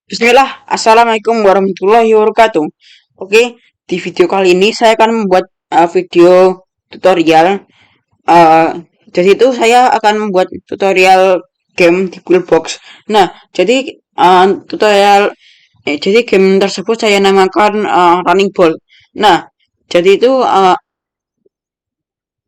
Bismillah, Assalamualaikum warahmatullahi wabarakatuh. Oke, di video kali ini saya akan membuat video tutorial. Uh, jadi itu saya akan membuat tutorial game di Google Box. Nah, jadi jadi game tersebut saya namakan Running Ball. Nah, jadi itu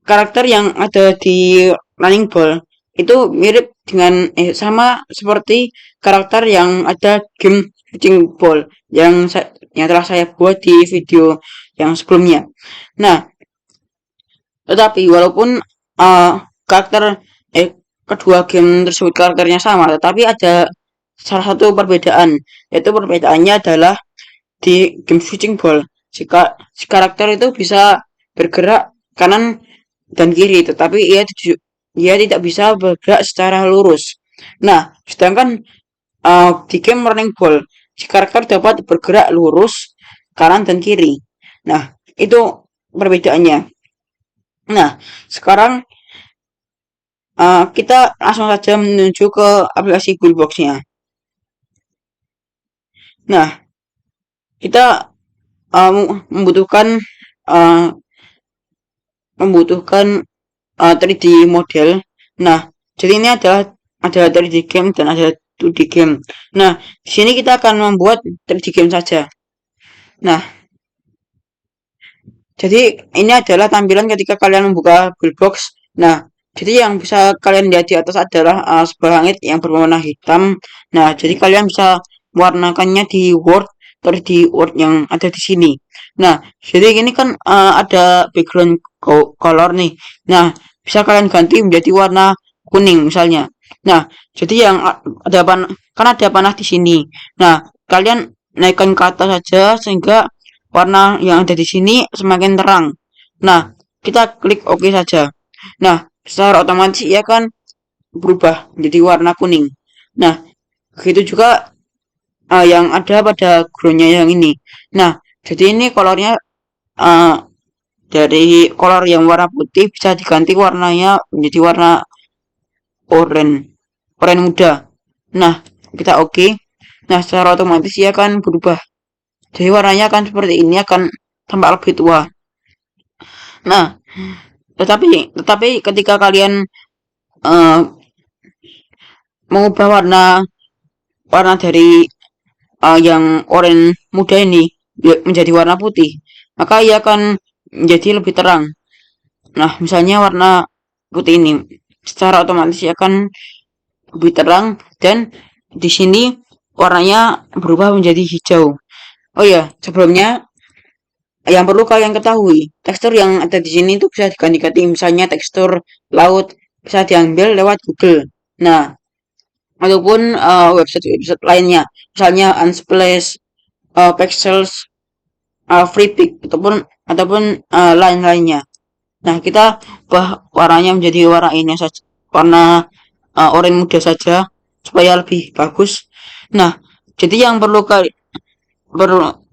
karakter yang ada di Running Ball itu mirip dengan sama seperti karakter yang ada game Shooting Ball yang telah saya buat di video yang sebelumnya. Nah, tetapi walaupun uh, karakter eh kedua game tersebut karakternya sama, tetapi ada salah satu perbedaan, yaitu perbedaannya adalah di game Shooting Ball si karakter itu bisa bergerak kanan dan kiri, tetapi ia tidak bisa bergerak secara lurus. Nah, sedangkan di game Running Ball, si karakter dapat bergerak lurus kanan dan kiri. Nah, itu perbedaannya. Nah, sekarang kita langsung saja menuju ke aplikasi Googlebox-nya. Nah, kita membutuhkan uh, membutuhkan 3D model. Nah, jadi ini ada 3D game dan ada 2D game. Nah, di sini kita akan membuat 3D game saja. Nah, jadi ini adalah tampilan ketika kalian membuka Googlebox. Nah, jadi yang bisa kalian lihat di atas adalah sebuah langit yang berwarna hitam. Nah, jadi kalian bisa mewarnakannya di Word atau di Word yang ada di sini. Nah, jadi ini kan ada background color nih. Nah, bisa kalian ganti menjadi warna kuning misalnya. Nah, jadi yang kan ada panah di sini. Nah, kalian naikkan ke atas saja sehingga warna yang ada di sini semakin terang. Nah, kita klik OK saja. Nah, secara otomatis ia akan berubah menjadi warna kuning. Nah, begitu juga yang ada pada groundnya yang ini. Nah, jadi ini kolornya uh, dari kolor yang warna putih bisa diganti warnanya menjadi warna oranye muda. Nah, kita OK. Nah, secara otomatis ia akan berubah. Jadi warnanya akan seperti ini, akan tampak lebih tua. Nah, tetapi ketika kalian uh, mengubah warna warna dari yang oranye muda ini menjadi warna putih, maka ia akan menjadi lebih terang. Nah, misalnya warna putih ini secara otomatis ia akan lebih terang dan di sini warnanya berubah menjadi hijau. Oh ya, sebelumnya yang perlu kalian ketahui, tekstur yang ada di sini itu bisa diganti-ganti. Misalnya tekstur laut bisa diambil lewat Google. Nah, ataupun website-website lainnya, misalnya Unsplash, Pexels, Freepik, ataupun lain-lainnya. Nah, kita ubah warnanya menjadi warna ini saja, warna oranye muda saja supaya lebih bagus. Nah, jadi yang perlu kali perlu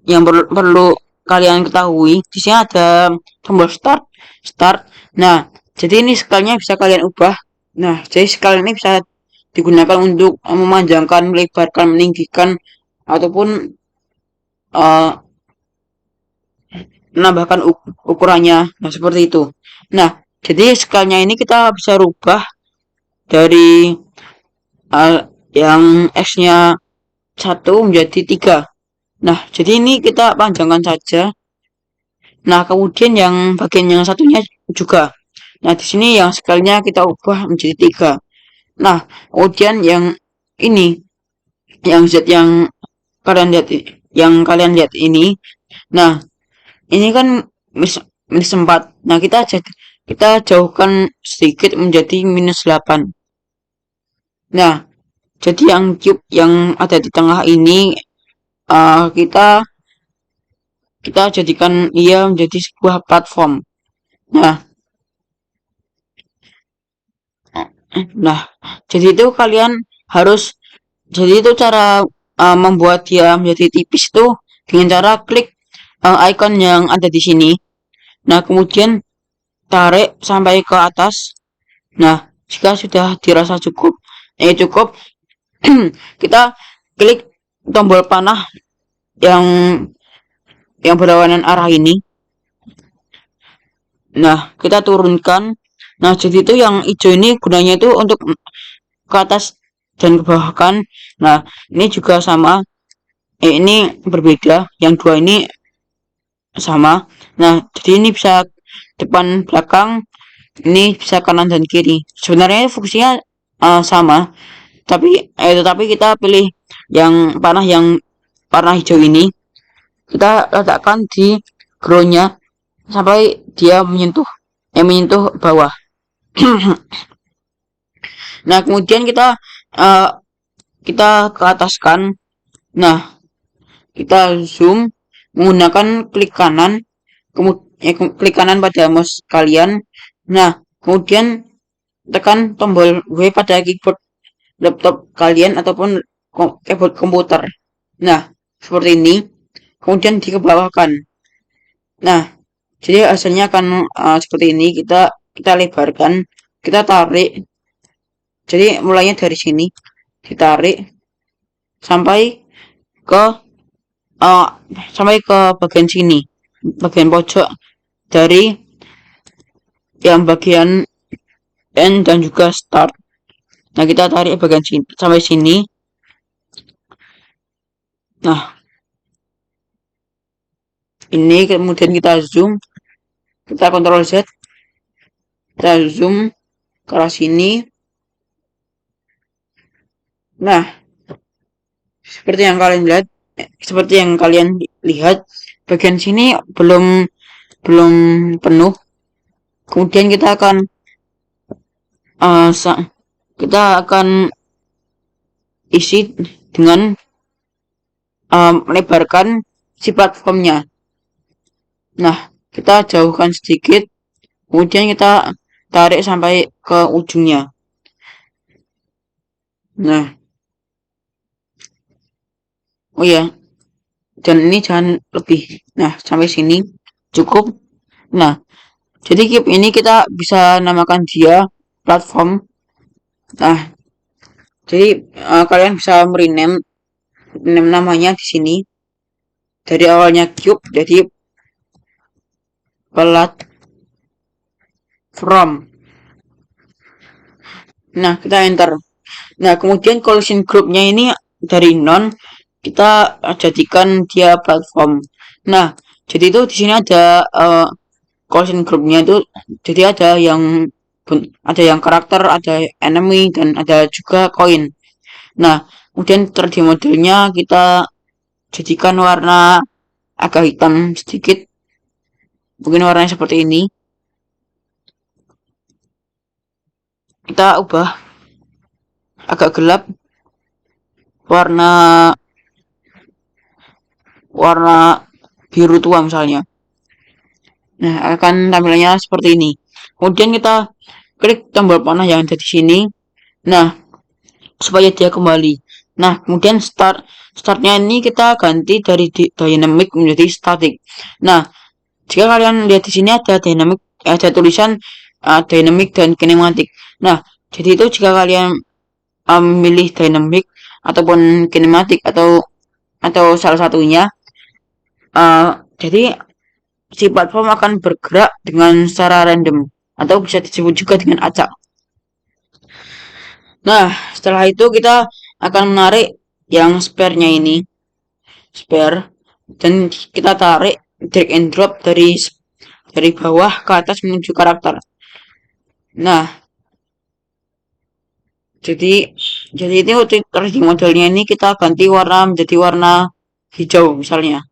perlu kalian ketahui di sini ada tombol start. Nah, jadi ini skalanya bisa kalian ubah. Nah, jadi skala ini bisa digunakan untuk memanjangkan, melebarkan, meninggikan ataupun uh, menambahkan ukurannya. Nah, seperti itu. Nah, jadi skalanya ini kita bisa rubah dari uh, yang X-nya 1 menjadi 3. Nah, jadi ini kita panjangkan saja. Nah, kemudian yang bagian yang satunya juga. Nah, di sini yang skalinya kita ubah menjadi 3. Nah, kemudian yang ini, yang Z kalian lihat ini. Nah, ini kan minus 4. Nah, kita jauhkan sedikit menjadi minus 8. Nah, jadi yang cube yang ada di tengah ini kita jadikan ia menjadi sebuah platform. Nah, nah, jadi itu kalian harus jadi itu cara membuat dia menjadi tipis tuh dengan cara klik icon yang ada di sini. Nah, kemudian tarik sampai ke atas. Nah, jika sudah dirasa cukup, cukup, kita klik tombol panah yang berlawanan arah ini. Nah, kita turunkan. Nah, jadi itu yang hijau ini gunanya itu untuk ke atas dan ke bawah kan. Nah, ini juga sama. Ini berbeda. Yang dua ini sama. Nah, jadi ini bisa depan belakang, ini bisa kanan dan kiri. Sebenarnya fungsinya sama, tapi kita pilih yang panah yang warna hijau ini. Kita letakkan di groundnya sampai dia menyentuh bawah. Nah, kemudian uh, kita ke ataskan. Nah, kita zoom menggunakan klik kanan, klik kanan pada mouse kalian. Nah, kemudian tekan tombol W pada keyboard laptop kalian ataupun keyboard komputer. Nah, seperti ini. Kemudian dikebawahkan. Nah, jadi hasilnya akan seperti ini. Kita lebarkan, kita tarik. Jadi mulainya dari sini, ditarik sampai ke uh, bagian sini, bagian pojok dari yang bagian end dan juga start. Nah, kita tarik bagian sini sampai sini. Nah, ini kemudian kita zoom, kita Ctrl Z, kita zoom ke arah sini. Nah, seperti yang kalian lihat, bagian sini belum penuh. Kemudian kita akan isi dengan melebarkan si platformnya. Nah, kita jauhkan sedikit, kemudian kita tarik sampai ke ujungnya. Nah, oh ya, dan ini jangan lebih. Nah, sampai sini cukup. Nah, jadi keep ini kita bisa namakan dia platform. Nah, jadi kalian bisa rename namanya di sini. Dari awalnya cube jadi platform. Nah, kita enter. Nah, kemudian collision groupnya ini dari non kita jadikan dia platform. Nah, jadi itu di sini ada collision groupnya itu, jadi ada yang karakter, ada enemy, dan ada juga koin. Nah, kemudian 3D modelnya kita jadikan warna agak hitam sedikit, mungkin warnanya seperti ini. Kita ubah agak gelap, warna biru tua misalnya. Nah, akan tampilannya seperti ini. Kemudian kita klik tombol panah yang ada di sini. Nah, supaya dia kembali. Nah, kemudian startnya ini kita ganti dari dynamic menjadi static. Nah, jika kalian lihat di sini ada tulisan dynamic dan kinematic. Nah, jadi itu jika kalian milih dynamic ataupun kinematic atau salah satunya, jadi si platform akan bergerak dengan secara random atau bisa disebut juga dengan acak. Nah, setelah itu kita akan menarik yang spare-nya ini, spare, dan kita tarik drag and drop dari bawah ke atas menuju karakter. Nah, jadi itu 3D modelnya ini kita ganti warna menjadi warna hijau misalnya,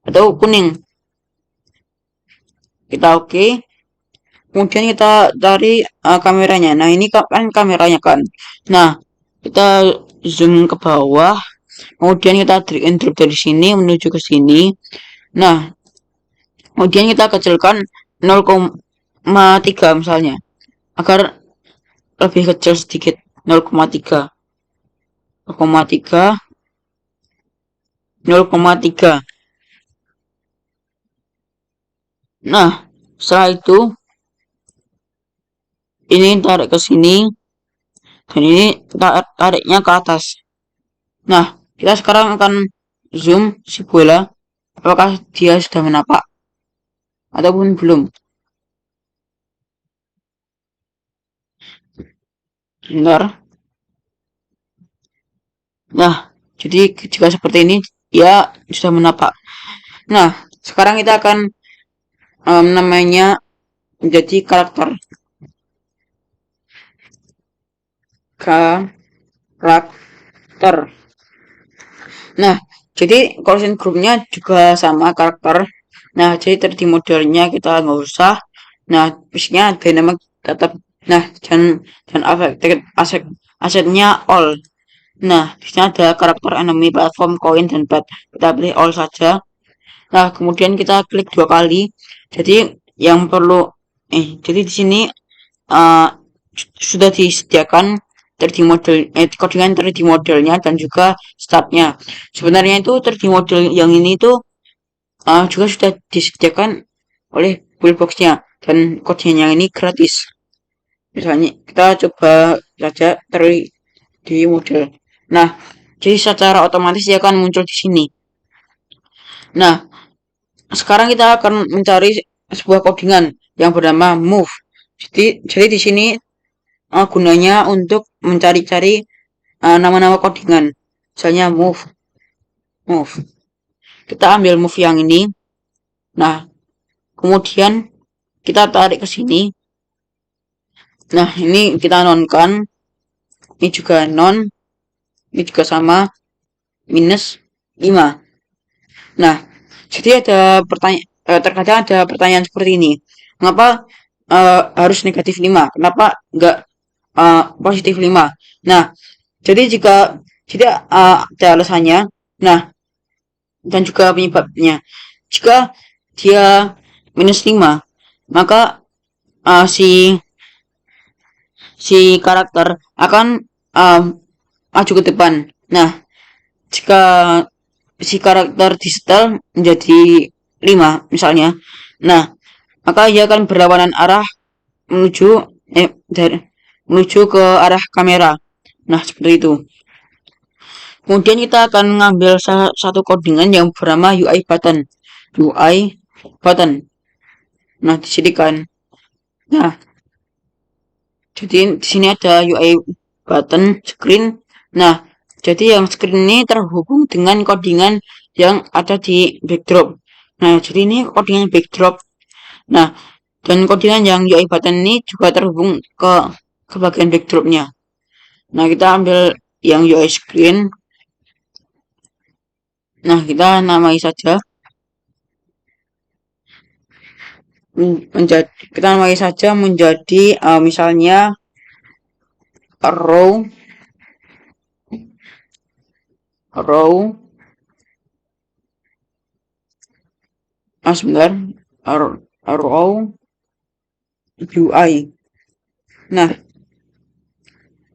atau kuning. Kita oke. Kemudian kita cari kameranya. Nah, ini kan kameranya kan. Nah, kita zoom ke bawah. Kemudian kita drag and drop dari sini menuju ke sini. Nah, kemudian kita kecilkan 0,3 misalnya, agar lebih kecil sedikit. 0,3, 0,3, 0,3. Nah, setelah itu ini tarik ke sini, dan ini tariknya ke atas. Nah, Kita sekarang akan zoom si bola. Apakah dia sudah menapak ataupun belum? Bentar. Nah, jadi jika seperti ini, ya sudah menapak. Nah, sekarang kita akan namanya menjadi karakter. Karakter. Nah, jadi consent grupnya juga sama karakter. Nah, jadi 3D modelnya kita nggak usah. Nah, fisiknya dynamic tetap. Nah, dan asetnya all. Nah, di sini ada karakter enemy, platform, koin, dan pet. Kita pilih all saja. Nah, kemudian kita klik 2 kali. Jadi yang perlu jadi di sini uh, sudah disediakan 3D model codingan 3D modelnya dan juga statnya. Sebenarnya itu 3D model yang ini tuh juga sudah disediakan oleh buildboxnya dan codingan yang ini gratis. Misalnya kita coba saja 3D model. Nah, jadi secara otomatis dia akan muncul di sini. Nah, sekarang kita akan mencari sebuah codingan yang bernama move. Jadi di sini gunanya untuk mencari-cari nama-nama codingan. Misalnya move. Kita ambil move yang ini. Nah, kemudian kita tarik ke sini. Nah, ini kita nonkan. Ini juga non. Ini juga sama. -5. Nah, jadi ada terkadang ada pertanyaan seperti ini. Mengapa harus -5? Kenapa enggak +5? Nah, jadi jika tidak ada alasannya, nah, dan juga penyebabnya. Jika dia -5, maka si karakter akan maju ke depan. Nah, jika si karakter disetel menjadi 5 misalnya, nah, maka ia akan berlawanan arah menuju menuju ke arah kamera. Nah, seperti itu. Kemudian kita akan mengambil satu codingan yang bernama UI button. UI button. Nah, di sini kan. Nah, jadi di sini ada UI button screen. Nah, jadi yang screen ini terhubung dengan codingan yang ada di backdrop. Nah, jadi ini codingan backdrop. Nah, dan codingan yang UI button ini juga terhubung ke bagian backdropnya. Nah, kita ambil yang UI screen. Nah, kita namai saja. Kita namai saja menjadi misalnya row sebentar, row UI. Nah,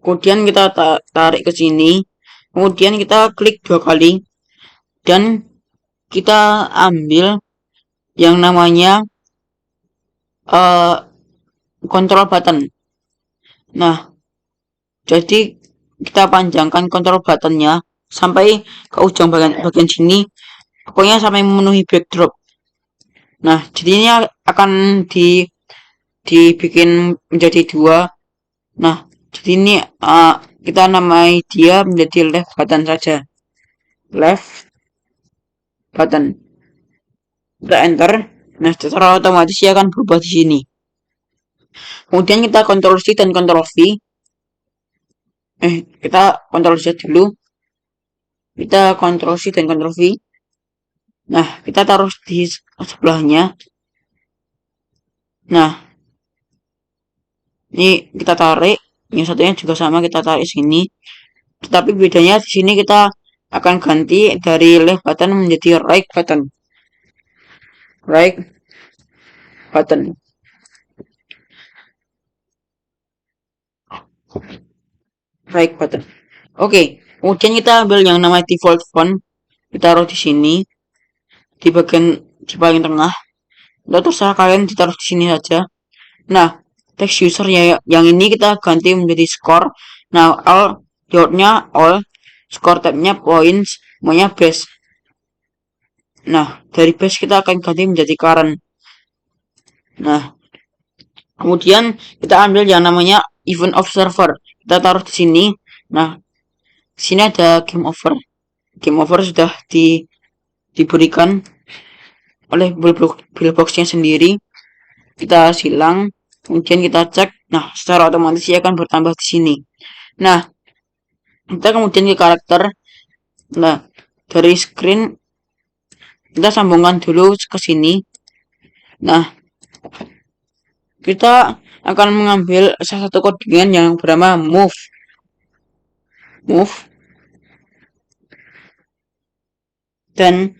kemudian kita tarik ke sini, kemudian kita klik 2 kali dan kita ambil yang namanya control button. Nah, jadi kita panjangkan control buttonnya sampai ke ujung bagian sini, pokoknya sampai memenuhi backdrop. Nah, jadi ini akan dibikin menjadi 2. Nah, jadi ini kita namai dia menjadi left button saja. Left button. Kita enter. Nah, secara otomatis dia akan berubah di sini. Kemudian kita Ctrl C dan Ctrl V. Kita Ctrl Z dulu. Kita Ctrl C dan Ctrl V. Nah, kita taruh di sebelahnya. Nah, ini kita tarik. Yang satunya juga sama, kita tarik sini. Tetapi bedanya di sini kita akan ganti dari left button menjadi right button. Right button. Right button. Oke, kemudian kita ambil yang namanya default font. Kita taruh di sini. Di bagian tengah. Atau terserah kalian ditaruh di sini saja. Nah, text user yang ini kita ganti menjadi score. Nah, all keywordnya all. score tab-nya points, maunya base. Nah, dari base kita akan ganti menjadi current. Nah, kemudian kita ambil yang namanya event observer. Kita taruh di sini. Nah, di sini ada game over. Game over sudah diberikan oleh billboxnya sendiri. Kita silang, kemudian kita cek. Nah, secara otomatis ia akan bertambah di sini. Nah, kita kemudian ke karakter. Nah, dari screen kita sambungkan dulu ke sini. Nah, kita akan mengambil salah satu codingan yang bernama move. Dan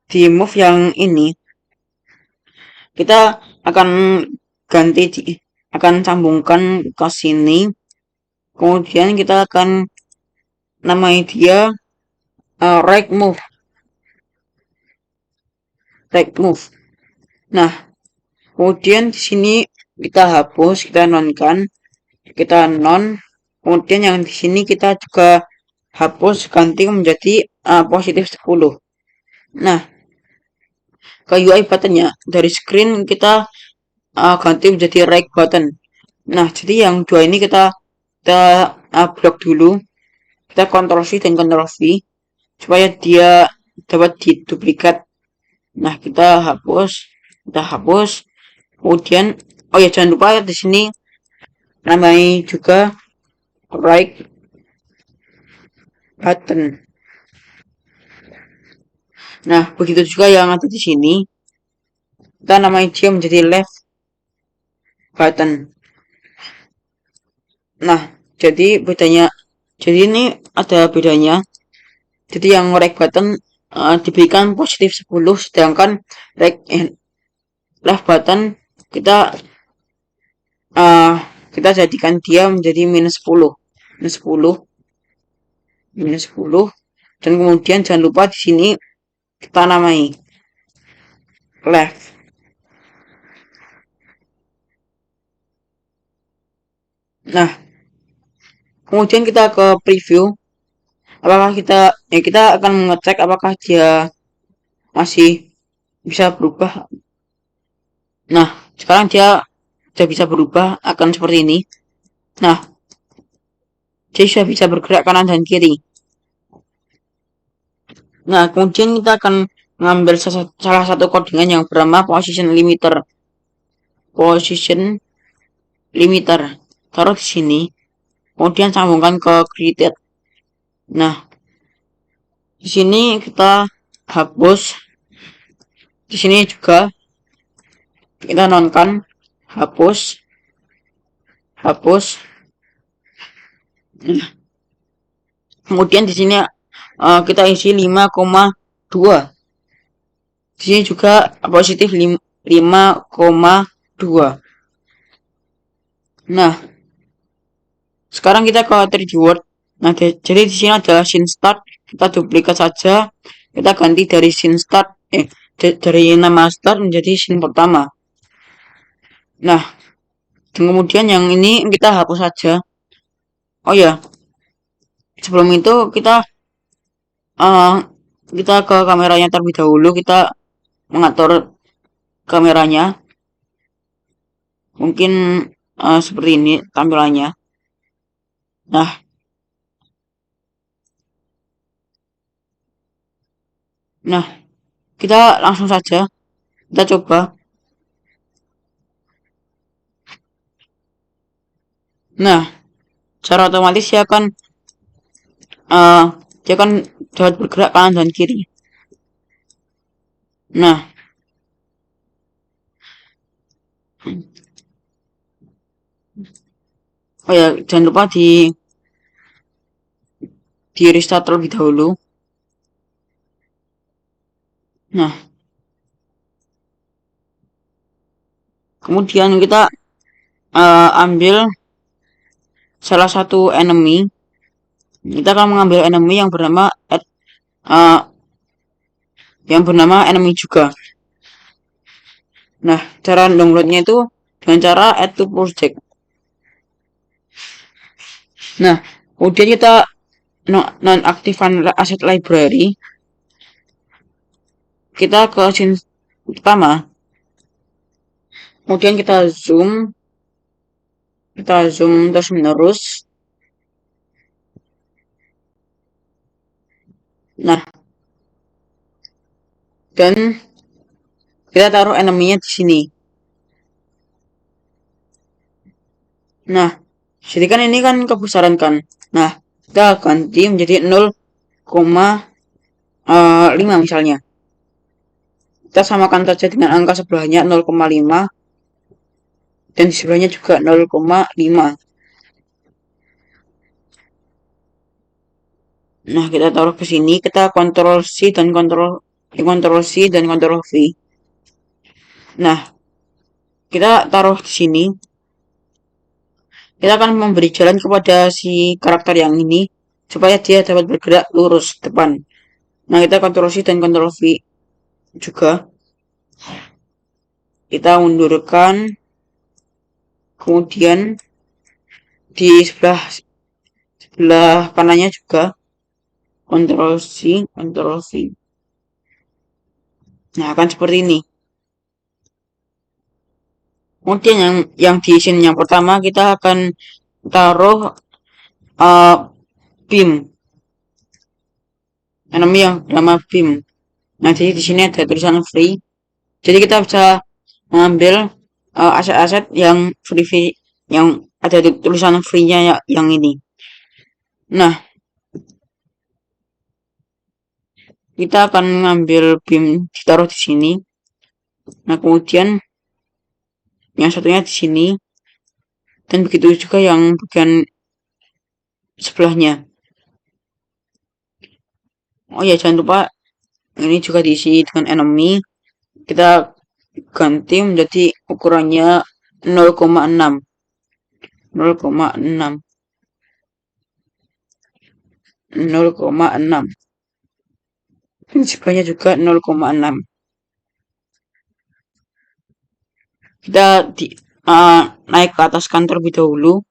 di move yang ini kita akan akan sambungkan ke sini. Kemudian kita akan namai dia right move. Nah, kemudian di sini kita hapus, kita nonkan, kita non. Kemudian yang di sini kita juga hapus, ganti menjadi positif 10. Nah, ke UI buttonnya dari screen kita ganti menjadi right button. Nah, jadi yang dua ini kita blok dulu. Kita Ctrl C dan Ctrl V supaya dia dapat diduplikat. Nah, kita hapus. Kemudian, oh ya, jangan lupa di sini namai juga right button. Nah, begitu juga yang ada di sini. Kita namai dia menjadi left button. Nah, jadi ini ada bedanya. Jadi yang right button diberikan positif 10, sedangkan left button kita jadikan dia menjadi minus 10. Dan kemudian jangan lupa di sini kita namai left. Nah, kemudian kita ke preview. Apakah kita akan mengecek apakah dia masih bisa berubah. Nah, sekarang dia sudah bisa berubah, akan seperti ini. Nah, dia sudah bisa bergerak kanan dan kiri. Nah, kemudian kita akan mengambil salah satu codingan yang bernama position limiter. Taruh di sini. Kemudian sambungkan ke created. Nah, di sini kita hapus. Di sini juga kita nonkan, hapus. Nah, kemudian di sini kita isi 5,2. Di sini juga positif 5,2. Nah, sekarang kita ke 3D Word. Nah, jadi di sini ada scene start. Kita duplikat saja. Kita ganti dari scene start dari nama start menjadi scene pertama. Nah, dan kemudian yang ini kita hapus saja. Oh ya, sebelum itu kita ke kameranya terlebih dahulu. Kita mengatur kameranya. Mungkin seperti ini tampilannya. Nah, kita langsung saja kita coba. Nah, secara otomatis dia akan dapat bergerak kanan dan kiri. Nah, oh ya, jangan lupa di restart terlebih dahulu. Nah, kemudian kita ambil salah satu enemy. Kita akan mengambil enemy yang bernama enemy juga. Nah, cara downloadnya itu dengan cara add to project. Nah, kemudian kita nonaktifan aset library, kita ke scene pertama, kemudian kita zoom terus menerus. Nah, dan kita taruh enemy-nya di sini. Nah, jadi kan ini kan kebesaran kan. Nah, kita ganti menjadi 0,5 misalnya. Kita samakan saja dengan angka sebelahnya 0,5 dan di sebelahnya juga 0,5. Nah, kita taruh ke sini, kita Ctrl C dan Ctrl V. Nah, kita taruh di sini. Kita akan memberi jalan kepada si karakter yang ini supaya dia dapat bergerak lurus depan. Nah, kita Ctrl C dan Ctrl V juga. Kita mundurkan. Kemudian di sebelah kanannya juga Ctrl C, Ctrl V. Nah, akan seperti ini. Kemudian yang di scene yang pertama kita akan taruh beam, enemy yang bernama beam. Nah, jadi di sini ada tulisan free. Jadi kita bisa mengambil aset-aset yang free yang ada tulisan free-nya yang ini. Nah, kita akan mengambil beam ditaruh di sini. Nah, kemudian yang satunya di sini dan begitu juga yang bagian sebelahnya. Oh ya, jangan lupa ini juga diisi dengan enemy. Kita ganti menjadi ukurannya 0,6. 0,6. Dan sebelahnya juga 0,6. Kita naik ke atas kan terlebih dahulu.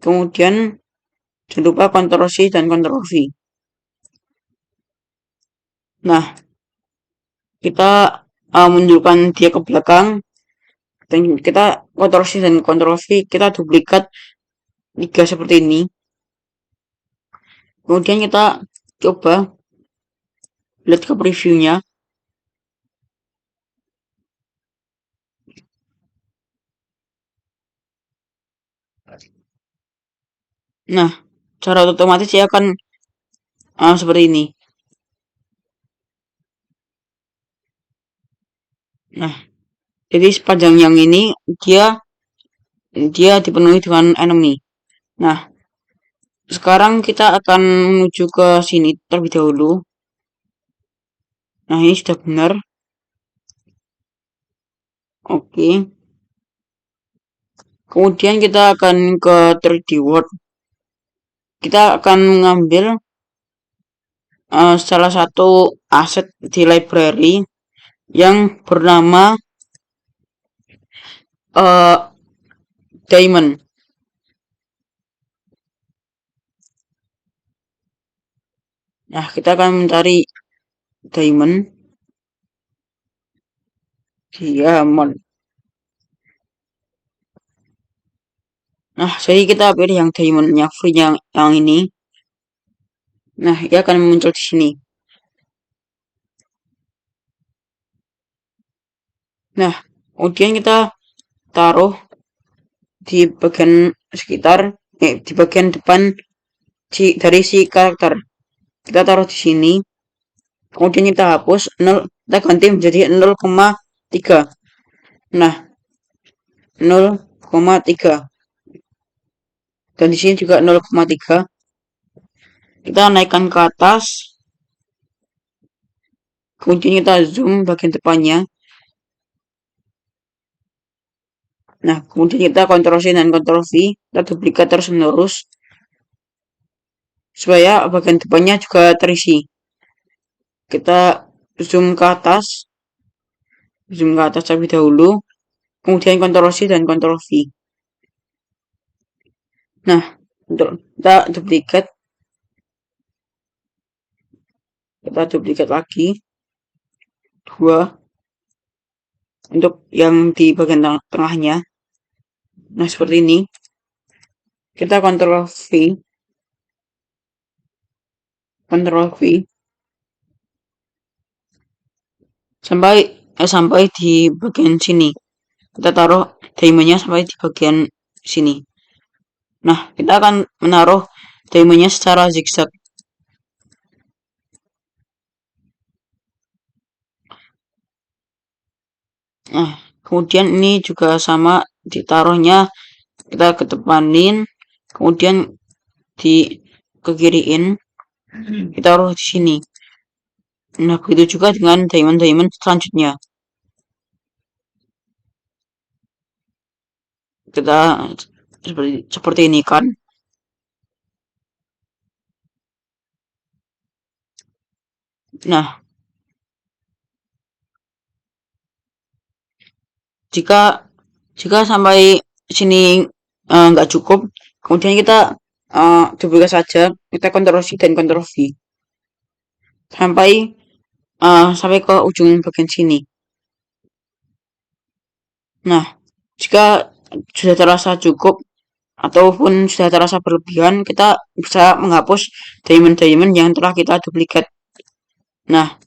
Kemudian jangan lupa Ctrl C dan Ctrl V. Nah, kita munculkan dia ke belakang. Dan kita Ctrl C dan Ctrl V, kita duplikat 3 seperti ini. Kemudian kita coba lihat ke previewnya. Nah, secara otomatis dia akan seperti ini. Nah, jadi sepanjang yang ini dia dipenuhi dengan enemy. Nah, sekarang kita akan menuju ke sini terlebih dahulu. Nah, ini sudah benar. Oke. Kemudian kita akan ke 3D World. Kita akan mengambil salah satu aset di library yang bernama diamond. Nah, kita akan mencari diamond. Nah, jadi kita pilih yang diamond yang free yang ini. Nah, dia akan muncul di sini. Nah, kemudian kita taruh di bagian sekitar, di bagian depan dari si karakter. Kita taruh di sini. Kemudian kita hapus 0, kita ganti menjadi 0,3. Nah, 0,3. Dan di sini juga 0,3. Kita naikkan ke atas. Kemudian kita zoom bagian depannya. Nah, kemudian kita Ctrl C dan Ctrl V, kita duplikat terus menerus supaya bagian depannya juga terisi. Kita zoom ke atas terlebih dahulu, kemudian Ctrl C dan Ctrl V. Nah, Untuk kita duplikat lagi dua untuk yang di bagian tengahnya. Nah, seperti ini. Kita Ctrl V sampai di bagian sini. Kita taruh diamondnya sampai di bagian sini. Nah, kita akan menaruh diamondnya secara zigzag. Nah, kemudian ini juga sama, ditaruhnya kita kedepanin, kemudian di ke kiriin, kita taruh di sini. Nah, begitu juga dengan diamond selanjutnya. Kita seperti ini kan. Nah, jika jika sampai sini nggak cukup, kemudian kita duplikat saja, kita Ctrl C dan Ctrl V sampai ke ujung bagian sini. Nah, jika sudah terasa cukup ataupun sudah terasa berlebihan, kita bisa menghapus diamond yang telah kita duplikat. Nah,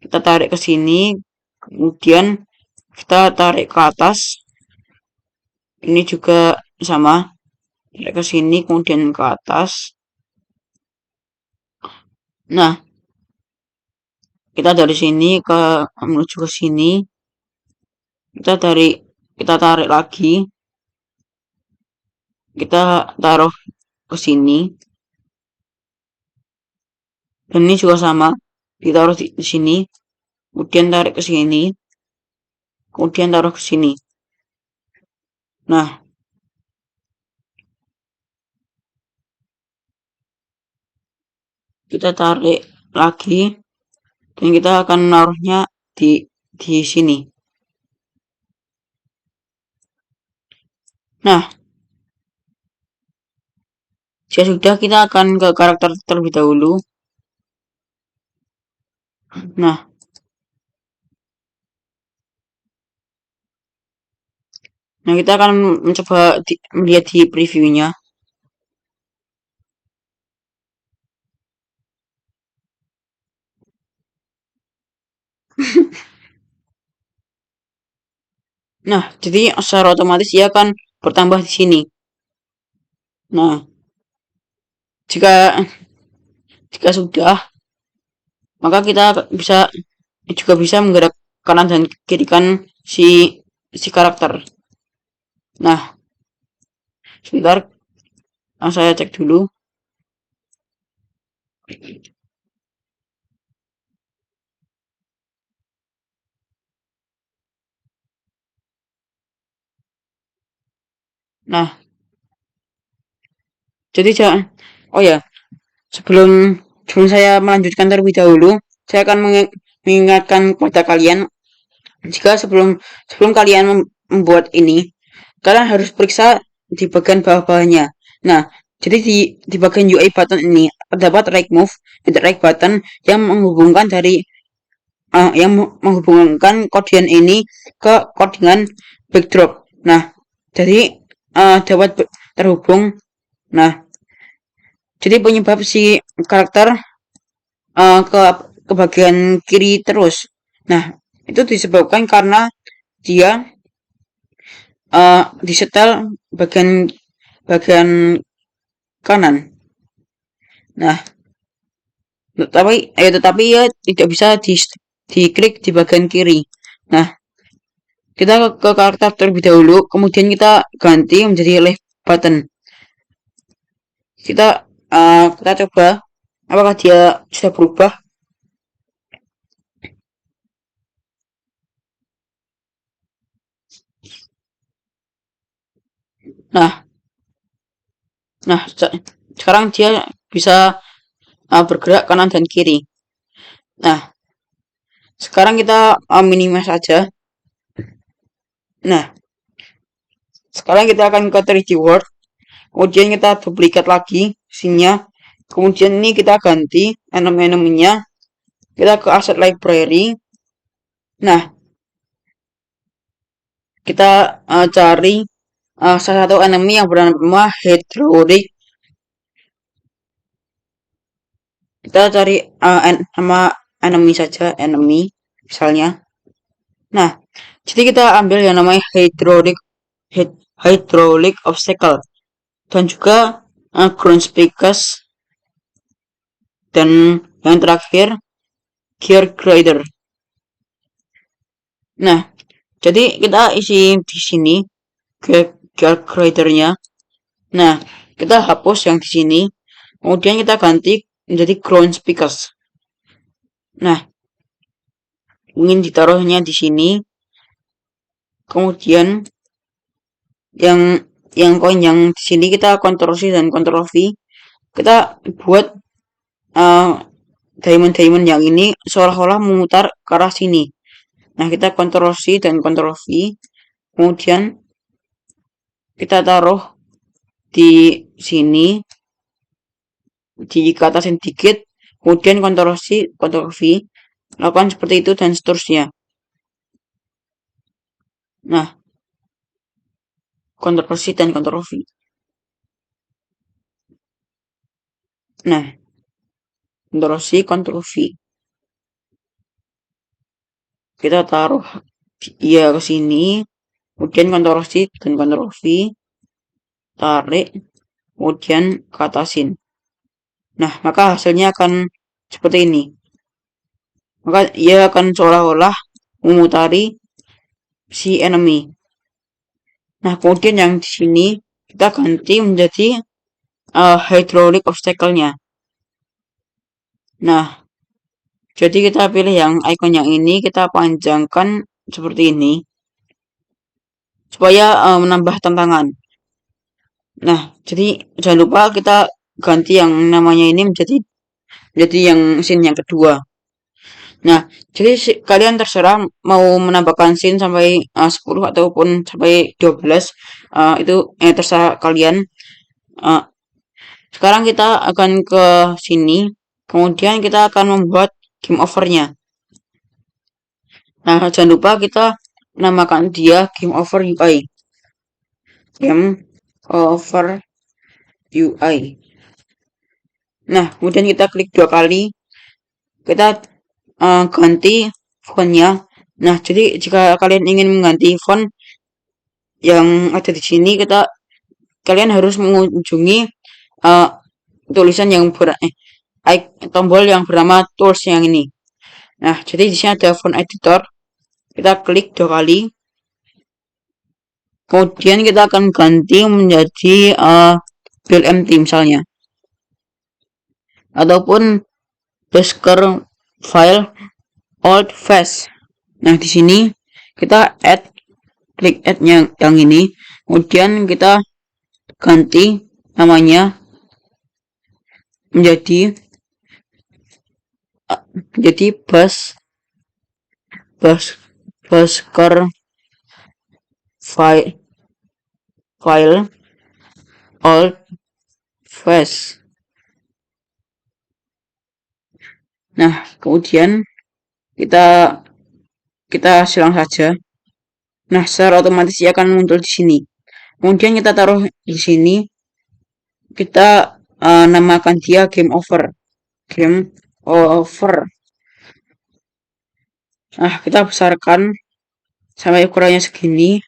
kita tarik ke sini, kemudian kita tarik ke atas. Ini juga sama, tarik ke sini, kemudian ke atas. Nah, kita dari sini menuju ke sini, kita tarik lagi, kita taruh ke sini, dan ini juga sama, ditaruh di sini, kemudian tarik ke sini, kemudian taruh ke sini. Nah, kita tarik lagi, dan kita akan menaruhnya di sini. Nah, jika sudah, kita akan ke karakter terlebih dahulu. Nah, kita akan mencoba melihat di previewnya. Nah, jadi secara otomatis dia akan bertambah di sini. Nah, jika sudah, maka kita juga bisa menggerak kanan dan kiri kan si karakter. Nah, sebentar, saya cek dulu. Nah, jadi oh ya, sebelum saya melanjutkan terlebih dahulu, saya akan mengingatkan kepada kalian, jika sebelum kalian membuat ini, kalian harus periksa di bagian bawah-bawahnya. Nah, jadi di bagian UI button ini terdapat right button yang menghubungkan kodian ini ke kodingan backdrop. Nah, jadi dapat terhubung. Nah, jadi penyebab si karakter ke bagian kiri terus. Nah, itu disebabkan karena dia disetel bagian kanan. Nah, tetapi ya tidak bisa diklik di bagian kiri. Nah, kita ke karakter terlebih dahulu, kemudian kita ganti menjadi left button. Kita coba apakah dia sudah berubah. Nah, sekarang dia bisa bergerak kanan dan kiri. Nah, sekarang kita minimize saja. Nah, sekarang kita akan ke 3D World, kemudian kita duplikat lagi scene-nya, kemudian ini kita ganti enemy-nya, kita ke asset library. Nah, kita cari salah satu enemy yang bernama Hydraulic. Kita cari nama enemy saja, enemy misalnya. Nah, jadi kita ambil yang namanya hydraulic obstacle dan juga ground speakers, dan yang terakhir gear grider. Nah, jadi kita isi di sini gear gridernya. Nah, kita hapus yang di sini, kemudian kita ganti menjadi ground speakers. Nah, ingin ditaruhnya di sini, kemudian yang koin yang di sini kita Ctrl C dan Ctrl V, kita buat diamond yang ini seolah-olah memutar ke arah sini. Nah, kita Ctrl C dan Ctrl V, kemudian kita taruh di sini, di ke atasin dikit, kemudian Ctrl C, Ctrl V, lakukan seperti itu dan seterusnya. Nah, Ctrl C dan Ctrl V. Nah, Ctrl C, Ctrl V. Kita taruh dia ke sini, kemudian Ctrl C dan Ctrl V, tarik, kemudian ke atasin. Nah, maka hasilnya akan seperti ini. Maka ia akan seolah-olah memutari si enemy. Nah, kemudian yang di sini kita ganti menjadi hydraulic obstacle-nya. Nah, jadi kita pilih yang icon yang ini, kita panjangkan seperti ini supaya menambah tantangan. Nah, jadi jangan lupa kita ganti yang namanya ini menjadi yang scene yang kedua. Nah, jadi kalian terserah mau menambahkan scene sampai 10 ataupun sampai 12, itu terserah kalian. Sekarang kita akan ke sini, kemudian kita akan membuat game over-nya. Nah, jangan lupa kita namakan dia game over UI. Game over UI. Nah, kemudian kita klik 2 kali, kita ganti fontnya. Nah, jadi jika kalian ingin mengganti font yang ada di sini, kalian harus mengunjungi tulisan yang tombol yang bernama tools yang ini. Nah, jadi di sini ada font editor. Kita klik 2 kali. Kemudian kita akan ganti menjadi build empty misalnya. Ataupun Docker file old fast. Nah, di sini kita klik add yang ini. Kemudian kita ganti namanya menjadi Docker file old fast. Nah, kemudian kita silang saja. Nah, secara otomatis ia akan muncul di sini. Kemudian kita taruh di sini. Kita namakan dia game over. Game over. Nah, kita besarkan sampai ukurannya segini.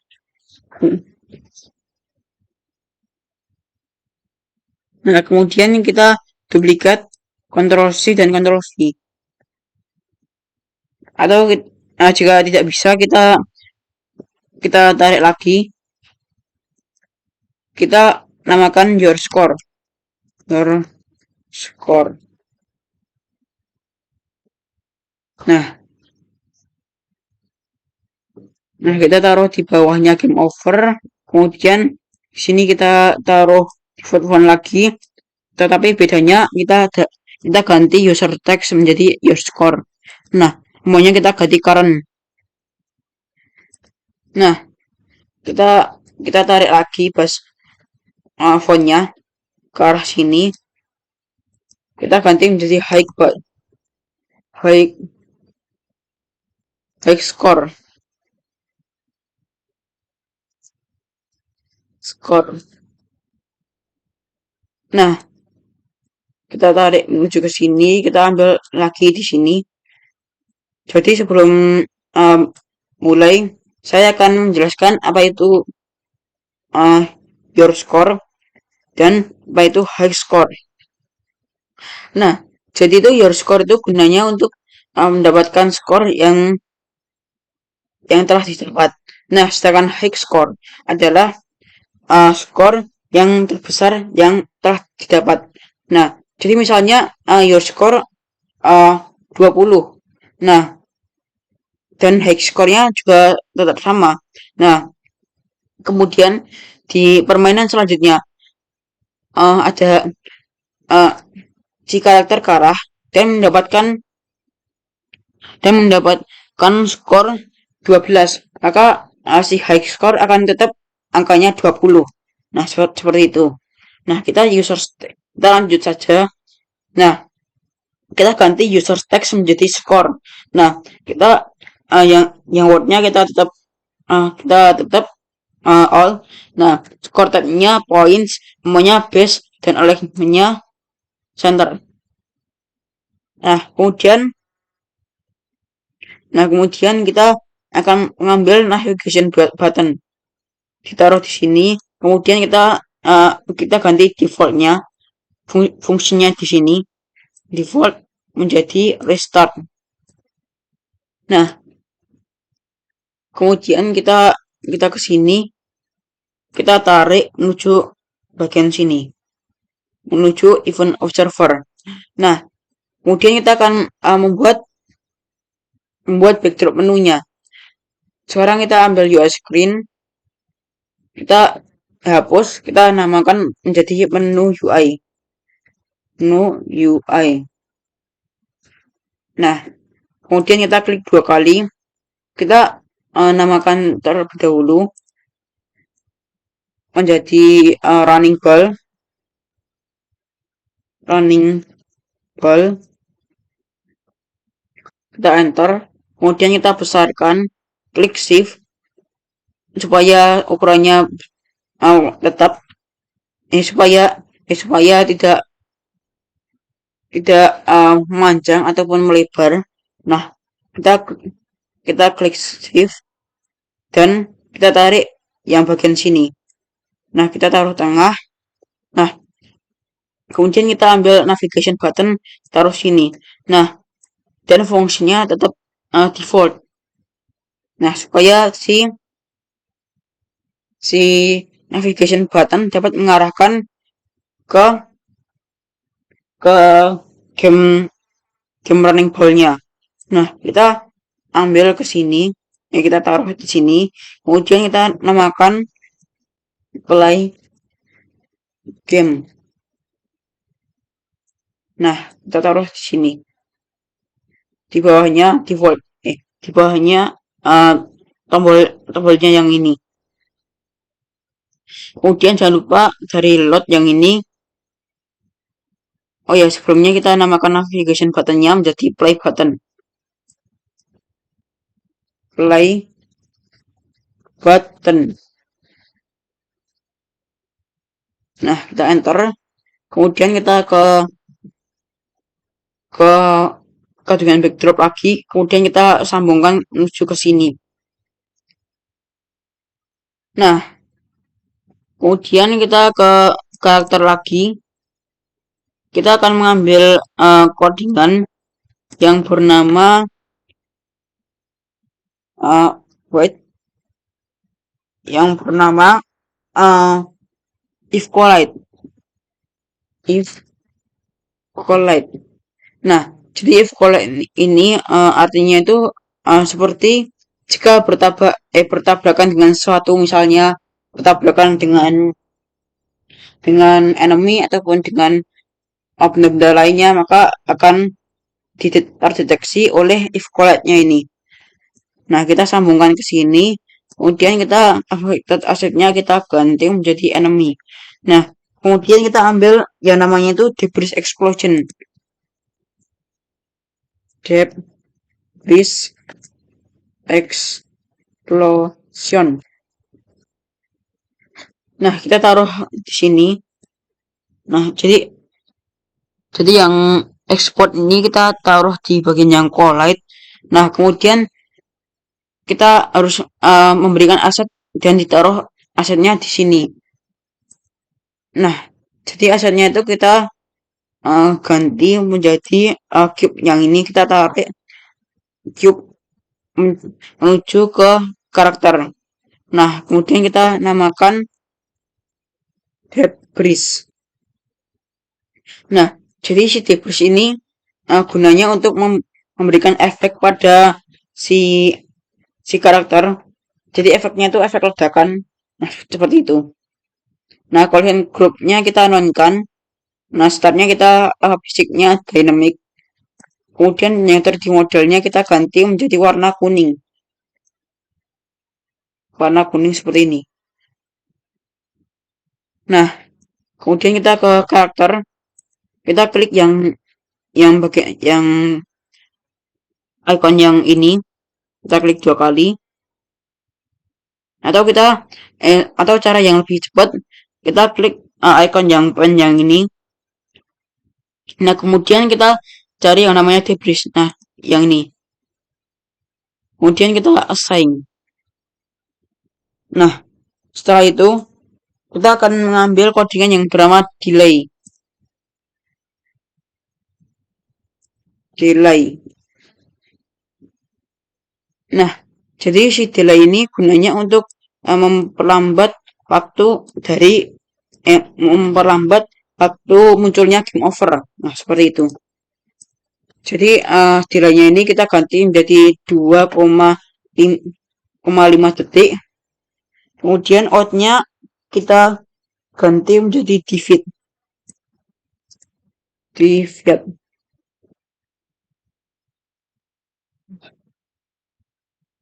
Nah, kemudian kita duplikat Ctrl C dan Ctrl V. Atau jika tidak bisa, kita tarik lagi. Kita namakan your score. Nah, kita taruh di bawahnya game over. Kemudian di sini kita taruh default font lagi. Tetapi bedanya kita ganti user text menjadi your score. Nah, semuanya kita ganti current. Nah, kita tarik lagi pas fontnya ke arah sini, kita ganti menjadi high score. Nah, kita tarik menuju ke sini, kita ambil lagi di sini. Jadi sebelum mulai, saya akan menjelaskan apa itu your score dan apa itu high score. Nah, jadi itu your score itu gunanya untuk mendapatkan skor yang telah didapat. Nah, sedangkan high score adalah skor yang terbesar yang telah didapat. Nah, jadi misalnya your score 20. Nah, dan high score-nya juga tetap sama. Nah, kemudian di permainan selanjutnya ada si karakter kalah dan mendapatkan skor 12, maka si high score akan tetap angkanya 20. Nah, seperti itu. Nah, kita lanjut saja. Nah, kita ganti user text menjadi skor. Nah, kita yang wordnya kita tetap all. Nah, skor type-nya points, namanya base, dan alignment-nya center. Nah, kemudian kita akan mengambil navigation button, ditaruh di sini. Kemudian kita ganti defaultnya, fungsinya di sini default menjadi restart. Nah, kemudian kita ke sini, kita tarik menuju bagian sini, menuju event observer. Nah, kemudian kita akan membuat backdrop menunya. Sekarang kita ambil UI screen, kita hapus, kita namakan menjadi menu UI. Nah, kemudian kita klik 2 kali, kita namakan terlebih dahulu menjadi running ball. Kita enter, kemudian kita besarkan, klik shift supaya ukurannya tetap supaya tidak memanjang ataupun melebar. Nah, kita klik shift dan kita tarik yang bagian sini. Nah, kita taruh tengah. Nah, kemudian kita ambil navigation button, taruh sini. Nah, dan fungsinya tetap default. Nah, supaya si navigation button dapat mengarahkan ke game running ball-nya. Nah, kita ambil ke sini, kita taruh di sini. Kemudian kita namakan play game. Nah, kita taruh di sini. Di bawahnya default. Di bawahnya tombolnya yang ini. Kemudian jangan lupa dari load yang ini. Oh ya, sebelumnya kita namakan navigation buttonnya menjadi play button. Play button. Nah, kita enter. Kemudian kita ke dengan backdrop lagi. Kemudian kita sambungkan menuju ke sini. Nah, kemudian kita ke karakter lagi. Kita akan mengambil codingan yang bernama if collide. Nah, jadi if collide ini artinya itu seperti jika bertabrakan dengan sesuatu, misalnya bertabrakan dengan enemy ataupun dengan benda lainnya, maka akan terdeteksi oleh if collide-nya ini. Nah, kita sambungkan ke sini, kemudian kita asetnya kita ganti menjadi enemy. Nah, kemudian kita ambil yang namanya itu debris explosion. Debris explosion. Nah, kita taruh di sini. Nah, jadi yang export ini kita taruh di bagian yang collide. Nah, kemudian kita harus memberikan aset dan ditaruh asetnya di sini. Nah, jadi asetnya itu kita ganti menjadi cube yang ini, kita tarik cube menuju ke karakter. Nah, kemudian kita namakan debris. Nah, jadi si debris ini gunanya untuk memberikan efek pada si karakter. Jadi efeknya itu efek ledakan. Nah, seperti itu. Nah, collision groupnya kita nonkan. Nah, startnya kita basicnya dynamic. Kemudian yang 3D modelnya kita ganti menjadi warna kuning. Warna kuning seperti ini. Nah, kemudian kita ke karakter. Kita klik yang bagian yang icon yang ini. Kita klik 2 kali. Atau cara yang lebih cepat, kita klik icon yang panjang ini. Nah, kemudian kita cari yang namanya debris. Nah, yang ini. Kemudian kita assign. Nah, setelah itu kita akan mengambil codingan yang bernama delay. Nah, jadi si delay ini gunanya untuk memperlambat waktu munculnya game over. Nah, seperti itu. Jadi delaynya ini kita ganti menjadi 2,5 detik. Kemudian outnya kita ganti menjadi divide.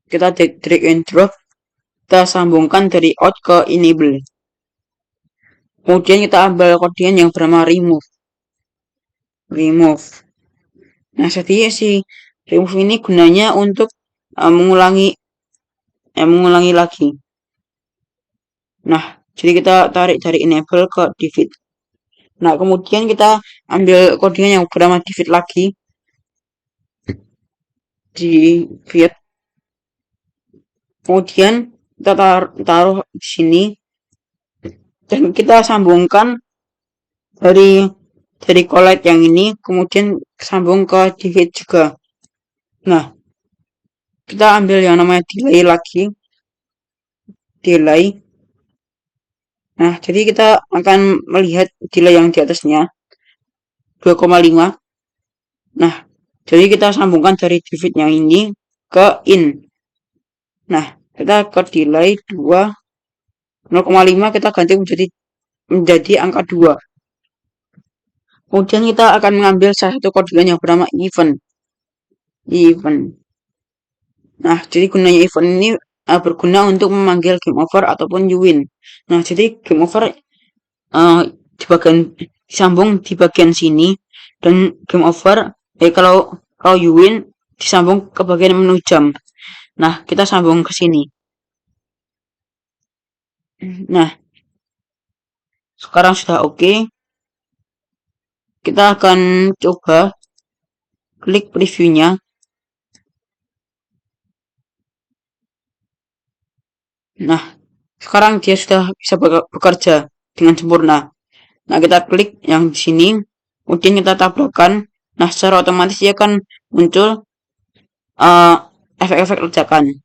Kita drag and drop, kita sambungkan dari out ke enable. Kemudian kita ambil kodian yang bernama remove. Nah, jadi si remove ini gunanya untuk mengulangi lagi. Nah, jadi kita tarik dari enable ke divide. Nah, kemudian kita ambil kodinya yang bernama divide lagi. Divide. Kemudian kita taruh di sini. Dan kita sambungkan dari collide yang ini, kemudian sambung ke divide juga. Nah, kita ambil yang namanya delay lagi. Nah, jadi kita akan melihat delay yang di atasnya 2,5. Nah, jadi kita sambungkan dari divide yang ini ke in. Nah, kita ke delay 0,5 kita ganti menjadi angka 2. Kemudian kita akan mengambil salah satu kodian yang bernama event. Nah, jadi gunanya event ini berguna untuk memanggil game over ataupun you win. Nah, jadi game over disambung di bagian sini, dan game over kalau you win disambung ke bagian menu jam. Nah, kita sambung ke sini. Nah, sekarang sudah oke. Kita akan coba klik previewnya. Nah, sekarang dia sudah bisa bekerja dengan sempurna. Nah, kita klik yang di sini, kemudian kita tabrakkan. Nah, secara otomatis dia akan muncul efek-efek ledakan.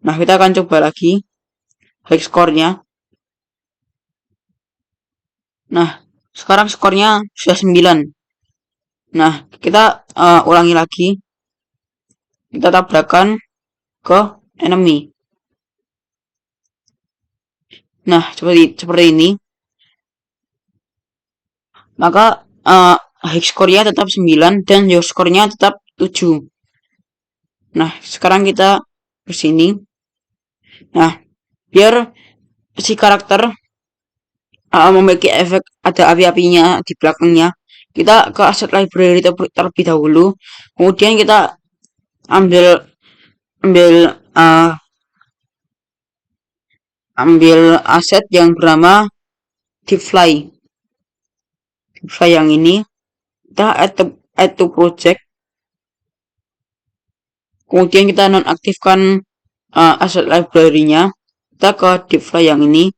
Nah, kita akan coba lagi high score-nya. Nah, sekarang skornya sudah 9. Nah, kita ulangi lagi. Kita tabrakan ke enemy. Nah, seperti ini. Maka high score-nya tetap 9 dan low score-nya tetap 7. Nah, sekarang kita ke sini. Nah, biar si karakter memiliki efek ada api-apinya di belakangnya, kita ke aset library terlebih dahulu, kemudian kita ambil ambil uh, ambil aset yang bernama Deepfly. Deepfly yang ini kita add to project, kemudian kita nonaktifkan aset library-nya, kita ke Deepfly yang ini,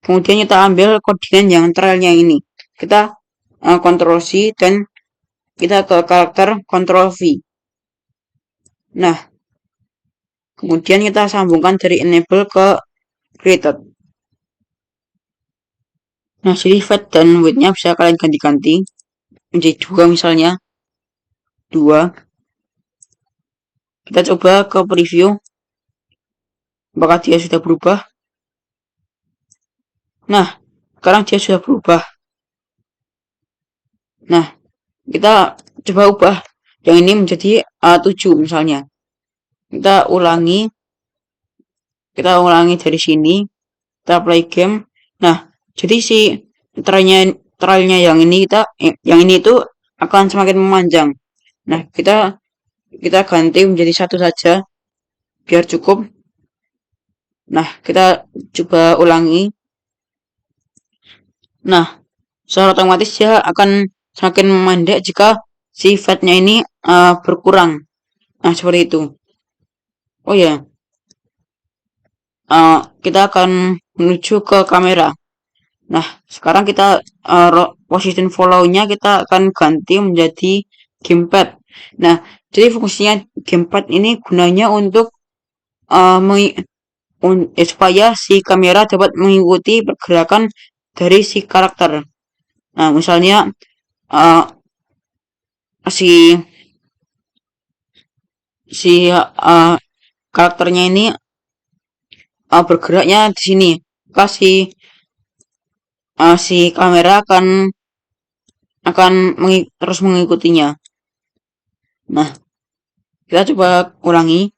kemudian kita ambil koordinat yang trailnya ini, kita Ctrl C dan kita ke karakter Ctrl V. Nah, kemudian kita sambungkan dari enable ke created. Nah, jadi fat dan width-nya bisa kalian ganti-ganti menjadi 2 misalnya. 2. Kita coba ke preview. Apakah dia sudah berubah? Nah, sekarang dia sudah berubah. Nah, kita coba ubah yang ini menjadi 7 misalnya. Kita ulangi dari sini, kita play game. Nah, jadi si trailnya yang ini itu akan semakin memanjang. Nah, kita ganti menjadi 1 saja biar cukup. Nah, kita coba ulangi. Nah, secara otomatis dia akan semakin memendek jika si fatnya ini berkurang. Nah, seperti itu. Oh ya, kita akan menuju ke kamera. Nah, sekarang kita position follow-nya kita akan ganti menjadi gamepad. Nah, jadi fungsinya gamepad ini gunanya untuk supaya si kamera dapat mengikuti pergerakan dari si karakter. Nah, misalnya uh, si karakternya ini bergeraknya di sini, kasih si kamera akan terus mengikutinya. Nah, kita coba ulangi.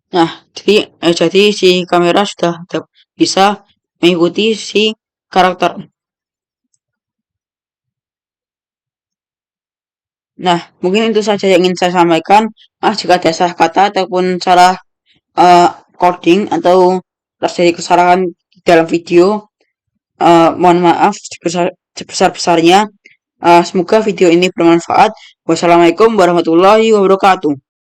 Nah, jadi si kamera sudah bisa mengikuti si karakter. Nah, mungkin itu saja yang ingin saya sampaikan. Jika ada salah kata ataupun salah coding atau terjadi kesalahan dalam video, mohon maaf sebesar-besarnya. Semoga video ini bermanfaat. Wassalamualaikum warahmatullahi wabarakatuh.